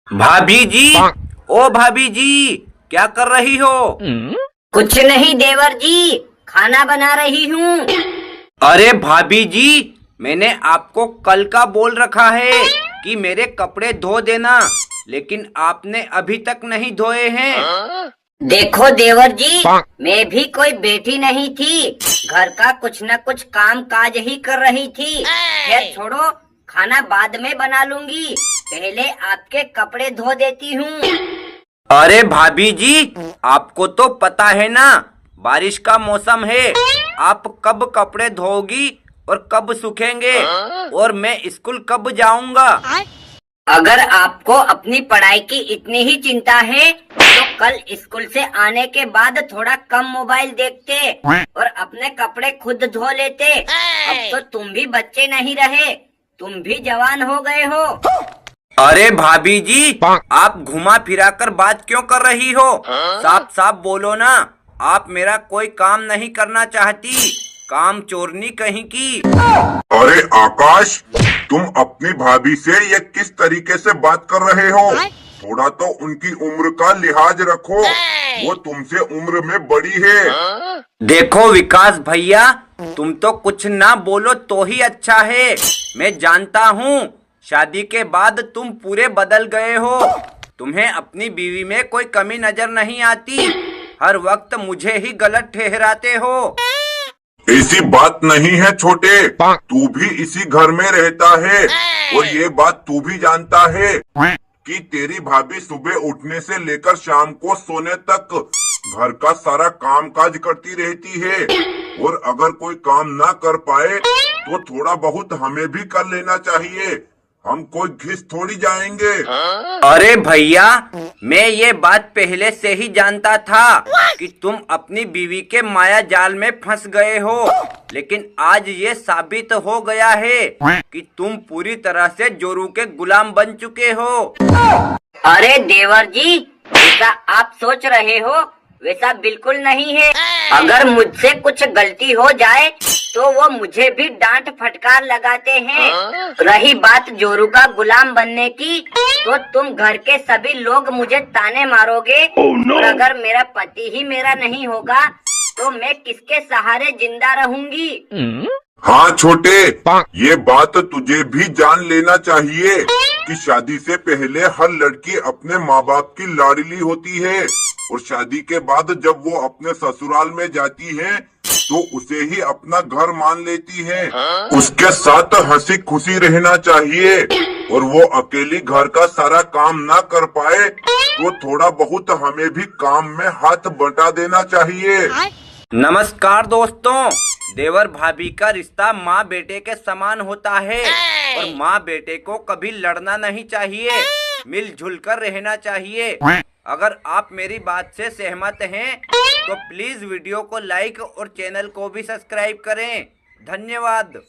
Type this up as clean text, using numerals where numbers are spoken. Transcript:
भाभी जी, ओ भाभी जी, क्या कर रही हो? कुछ नहीं देवर जी, खाना बना रही हूँ। अरे भाभी जी, मैंने आपको कल का बोल रखा है कि मेरे कपड़े धो देना, लेकिन आपने अभी तक नहीं धोए हैं। देखो देवर जी, मैं भी कोई बेटी नहीं थी, घर का कुछ न कुछ काम काज ही कर रही थी। खैर छोड़ो, खाना बाद में बना लूंगी, पहले आपके कपड़े धो देती हूँ। अरे भाभी जी, आपको तो पता है ना, बारिश का मौसम है। आप कब कपड़े धोगी और कब सूखेंगे, और मैं स्कूल कब जाऊंगा? अगर आपको अपनी पढ़ाई की इतनी ही चिंता है तो कल स्कूल से आने के बाद थोड़ा कम मोबाइल देखते और अपने कपड़े खुद धो लेते। अब तो तुम भी बच्चे नहीं रहे, तुम भी जवान हो गए हो। अरे भाभी जी, आप घुमा फिरा कर बात क्यों कर रही हो? साफ साफ बोलो ना, आप मेरा कोई काम नहीं करना चाहती, काम चोरनी कहीं की। अरे आकाश, तुम अपनी भाभी से ये किस तरीके से बात कर रहे हो? थोड़ा तो उनकी उम्र का लिहाज रखो, वो तुमसे उम्र में बड़ी है। देखो विकास भैया, तुम तो कुछ ना बोलो तो ही अच्छा है। मैं जानता हूँ शादी के बाद तुम पूरे बदल गए हो। तुम्हें अपनी बीवी में कोई कमी नजर नहीं आती, हर वक्त मुझे ही गलत ठहराते हो। ऐसी बात नहीं है छोटे, तू भी इसी घर में रहता है और ये बात तू भी जानता है कि तेरी भाभी सुबह उठने से लेकर शाम को सोने तक घर का सारा काम काज करती रहती है, और अगर कोई काम ना कर पाए तो थोड़ा बहुत हमें भी कर लेना चाहिए। हम कोई घिस थोड़ी जाएंगे। अरे भैया, मैं ये बात पहले से ही जानता था कि तुम अपनी बीवी के माया जाल में फंस गए हो, लेकिन आज ये साबित हो गया है कि तुम पूरी तरह से जोरू के गुलाम बन चुके हो। अरे देवर जी, जैसा आप सोच रहे हो वैसा बिल्कुल नहीं है। अगर मुझसे कुछ गलती हो जाए तो वो मुझे भी डांट फटकार लगाते हैं। रही बात जोरू का गुलाम बनने की, तो तुम घर के सभी लोग मुझे ताने मारोगे। और अगर मेरा पति ही मेरा नहीं होगा तो मैं किसके सहारे जिंदा रहूंगी? हाँ छोटे, ये बात तुझे भी जान लेना चाहिए कि शादी से पहले हर लड़की अपने माँ बाप की लाडली होती है, और शादी के बाद जब वो अपने ससुराल में जाती है तो उसे ही अपना घर मान लेती है। उसके साथ हंसी खुशी रहना चाहिए, और वो अकेली घर का सारा काम ना कर पाए तो थोड़ा बहुत हमें भी काम में हाथ बटा देना चाहिए। नमस्कार दोस्तों, देवर भाभी का रिश्ता माँ बेटे के समान होता है, और माँ बेटे को कभी लड़ना नहीं चाहिए, मिलजुल कर रहना चाहिए। अगर आप मेरी बात से सहमत हैं तो प्लीज वीडियो को लाइक और चैनल को भी सब्सक्राइब करें। धन्यवाद।